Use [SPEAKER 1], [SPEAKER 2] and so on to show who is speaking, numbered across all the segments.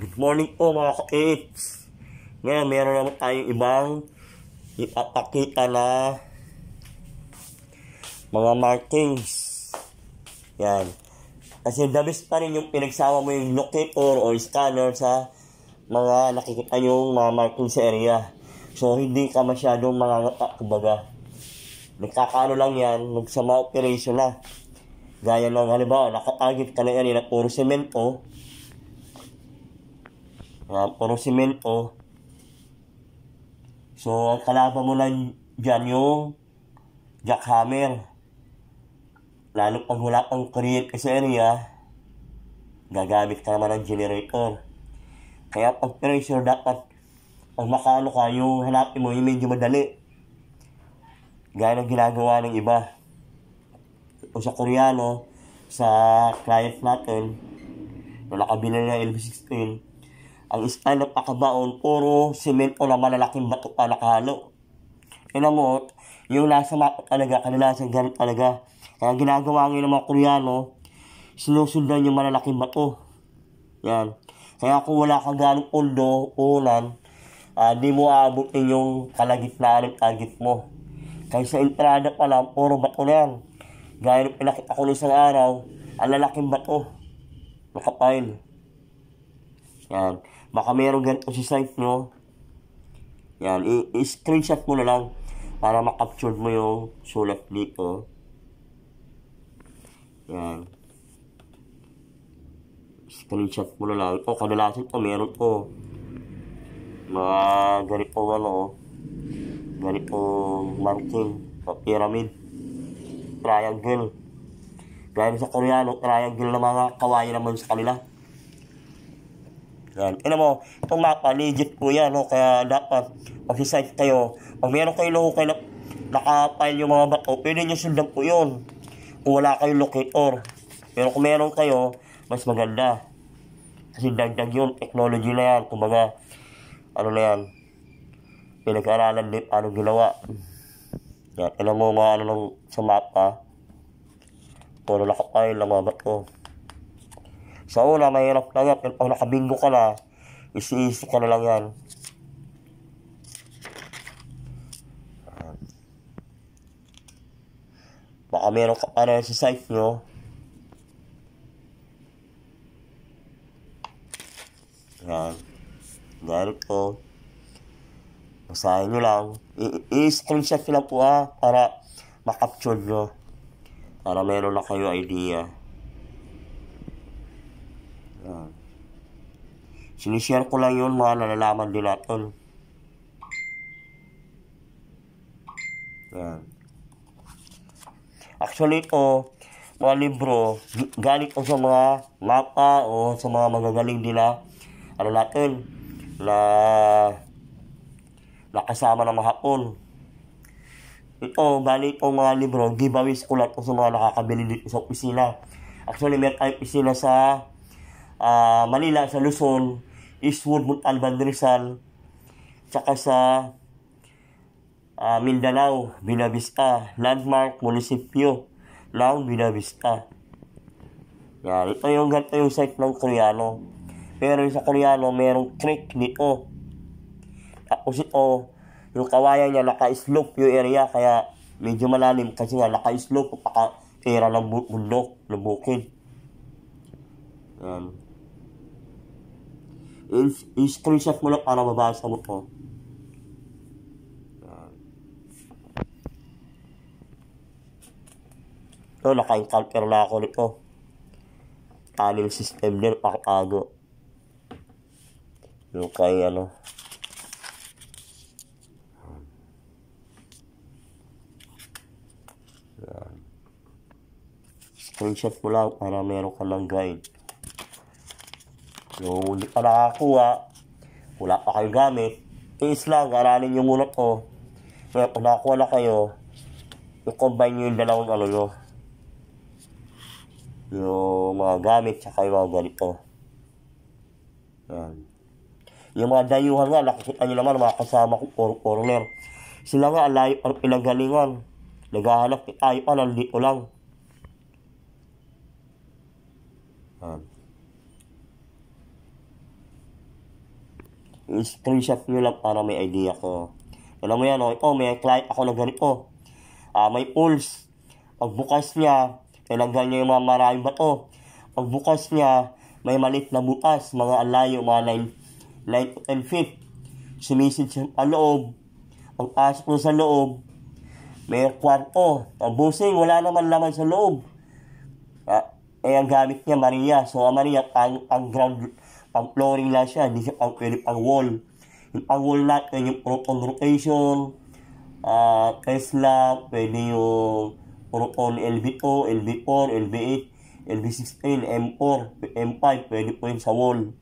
[SPEAKER 1] Good morning po mga ka-8s. Ngayon meron naman tayong ibang ipapakita na mga markings. Yan. Kasi the best pa rin yung pinagsama mo yung locator o scanner sa mga nakikita yung mga marking sa area. So hindi ka masyadong mangangapa, kumbaga. Nagkakaano lang yan, magsama operation na. Gaya ng halimbawa, nakatagit ka na area na puro semento. Puro semento. So, ang kalaban mo lang dyan yung jackhammer. Lalo pag wala kang create sa area, gagamit ka naman ng generator. Kaya pag pressure, dapat pag makaano ka, yung hanapin mo, yung medyo madali. Gaya ng ginagawa ng iba. O sa Koreano, sa client natin, na nakabili na LV16, ang style ng pakabaon, puro semento na malalaking bato pa nakahalo. Tignan mo, yung nasa mapa talaga, kadalasan ganit talaga. Kaya ginagawa ngayon ng mga Koreano, sinusundan yung malalaking bato. Yan. Kaya kung wala kang ganong pondo, ulan, di mo aabutin yung kalagitnaan ng target mo. Kaya sa entrada pa lang, puro bato na yan. Gaya ng pinakita ko isang araw, ang lalaking bato. Nakapile. Yan. Baka meron ganito sa site nyo. Yan. I-screenshot mo na lang para makapture mo yung sulat dito. Yan. Screenshot mo na lang. Ito, kadalasan ito, meron po. Mga ganito ganito marking. Pyramid. Triangle. Gaya sa Koreano, triangle na mga kawayan naman sa kanila. Yan. Tignan mo, itong mapa, legit po yan, no? Kaya dapat, mag-site kayo. Pag meron kayo loko kayo nakapile yung mga bato, pwede nyo sundan po yun. Kung wala kayong locator. Pero kung meron kayo, mas maganda. Kasi dagdag yun, technology na yan. Kumbaga, ano na yan, pinag-aralan din paano ginawa. Yan, tignan mo mga ano lang sa mapa. Puro nakapile ng mga bato. Sa una, mahirap lang yan. Pero pag nakabingo ka na, isi-isi ka na lang yan. Baka meron ka pa rin sa site nyo. Yan. Ganito. Basahin nyo lang. I-screenshot nyo lang po para makapture nyo. Para meron na kayo idea. Yan. Sinishare ko lang yun, mga nalalaman din natin. Yan. Actually ito, mga libro, galing ko sa mga mapa o sa mga magagaling din na ano natin, na nakasama ng mga Hapon. Ito, bali itong mga libro, giveaways ko lang sa mga nakakabili dito sa opisina. Actually, meron tayong opisina sa Manila, sa Luzon, Eastwood, Montalban, Rizal, tsaka sa Mindanao, Binavista, Landmark, Munisipyo ng Binavista. Yan, ito yung ganito yung site ng Koreano. Pero sa Koreano, merong creek dito. Tapos ito, yung kawayan niya, naka-slope yung area, kaya medyo malalim kasi nga, naka-slope, paka-era ng bundok, ng bukid. Yan. I-screenshot mo lang para mabasa mo po. Yan. Ito, naka-encounter na ako nito. Tunnel system din, pakatago. Yung kay ano. Yan. Screenshot mo lang para meron ka ng guide. Yung hindi pa nakakuha, wala pa kayo gamit, is lang, aralin nyo muna to. Kaya kung nakakuha na kayo, i-combine nyo yung dalawang ano nyo. Yung mga gamit, tsaka yung mga ganito. Yan. Yung mga dayuhan nga, nakikita nyo naman, mga kasama ko, corner. Sila nga, alayo ang pinagalingan. Naghahanap tayo pa, nandito lang. Yan. screenshot nyo lang para may idea ko. Alam mo yan, oh, ito, may client ako na ganito. May pulse. Pagbukas niya, tinanggal niya yung mga maraming bato. Pagbukas niya, may malit na butas, mga alayo, mga 9 to 10 feet. Sumisid siya sa loob. Pagpasok mo sa loob, may kwarto. Busing, wala naman laman sa loob. Ang gamit niya, Maria. So, Maria, ang ground, pang flooring lang siya. Hindi siya pwede pang wall. Yung pang wall natin, yung proton rotation, Tesla, pwede yung proton LV2, LV4, LV8, LV16, M4, M5, pwede po yun sa wall.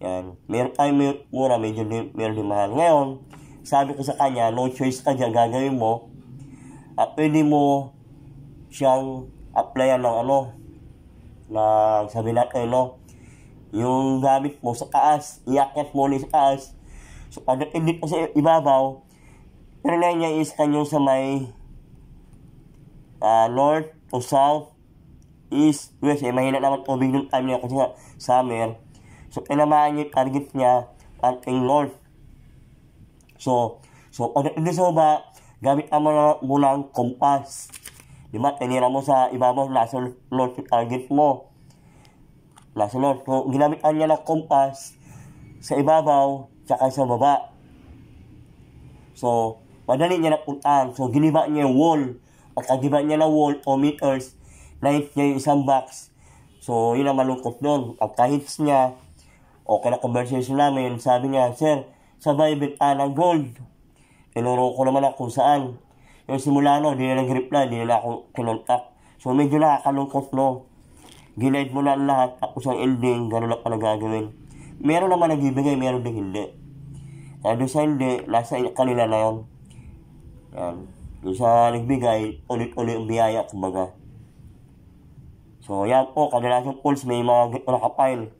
[SPEAKER 1] Yan. Meron tayo mura, medyo meron din mahal. Ngayon, sabi ko sa kanya, no choice ka dyan, gagawin mo. At pwede mo siyang applyan ng sabi natin, yung gamit mo sa taas, iakyat mo ulit sa taas. So, pagdating dito sa ibabaw, trinay niya is kanyo sa may north o south, east, west. Mahina naman tubig ng time niya kasi nga summer. So, tinamaan niya yung target niya ating north. So pagdating sa baba, gamit mo muna ang compass. Diba? Tinira mo sa ibabaw, nasa north yung target mo. Nasa north. So, ginamitan niya ng compass sa ibabaw, tsaka sa baba. So, madali niya napuntaan. So, giniba niya yung wall. Pagkagiba niya ng wall, 2 meters, na-hit niya yung isang box. So, yun ang malungkot doon. Pagka-hits niya, okay na conversation namin, sabi niya, Sir, sabay benta ng gold. Tinuro ko naman ako kung saan. Yung simula di na nag-reply, di na ako kinontak. So, medyo nakakalungkot, Ginaid mo na lahat, tapos ang ending, gano'n lang pala gagawin. Meron naman nagbibigay, meron din hindi. Kaya doon sa hindi, nasa kanila na yun. Yan. Doon sa nagbigay, ulit-ulit ang biyaya, kumbaga. So, yan po, kadalasang pools, may mga nakapile.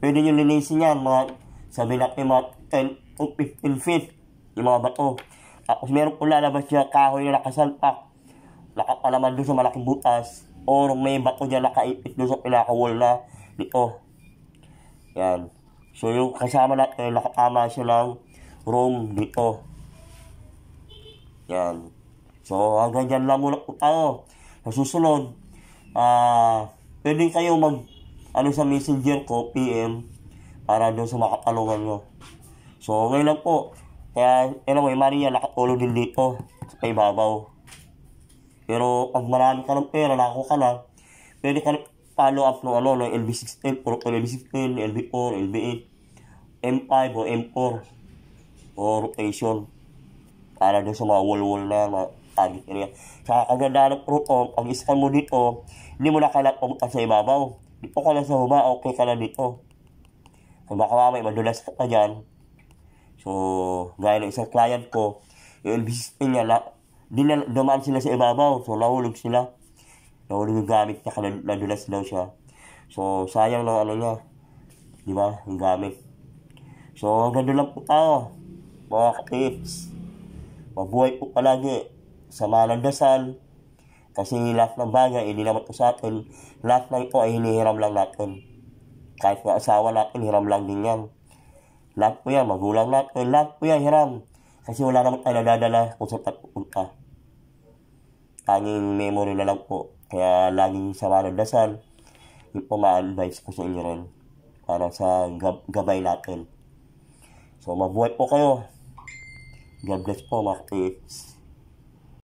[SPEAKER 1] Pwede nyo linisin yan, sabi natin, mga 10 to 15 feet, yung mga bato. Tapos meron po lalabas siya, kahoy na nakasalpak, nakapalaman doon sa malaking butas, or may bato dyan nakaipit doon sa pinaka-wall na dito. Yan. So, yung kasama natin, nakatama siya ng room dito. Yan. So, hanggang dyan lang muna po tayo. Sa susunod, pwede kayo sa messenger ko, PM, para doon sa makatalungan nyo. So, ngayon lang po. Kaya, Maria, nakatulong din dito sa ibabaw. Pero, pag marami ka ng pera, nakakuha ka na, pwede ka follow up ng LV16, LV16, LV4, LV8, M5 o M4, o rotation. Para doon sa mga wall-wall na target area. Sa kaganda ng proton, pag iskan mo dito, hindi mo na kailangan pumunta sa ibabaw. Dito ka lang sa baba, okay ka na dito. Kung baka mamay, madulas ka pa dyan. So, gaya ng isang client ko, yung LV16 niya, dumaan sila sa ibabaw. So, nahulog sila. Nahulog yung gamit niya, nadulas daw siya. So, sayang ng niya. Diba? Yung gamit. So, ganda lang po tayo. Mga ka-tips. Mabuhay po palagi. Sama ng dasal. Kasi lahat ng bagay, hindi naman po sa atin. Lahat ng ito ay hinihiram lang natin. Kahit nga asawa natin, hiram lang din yan. Lahat po yan, magulang natin. Lahat po yan, hiram. Kasi wala naman tayo nadadala kung saan tayo pupunta. Tanging memory na lang po. Kaya laging sama ng dasal. Yung po ma-advise ko sa inyo rin. Para sa gabay natin. So, mabuhay po kayo. God bless po, mga kids.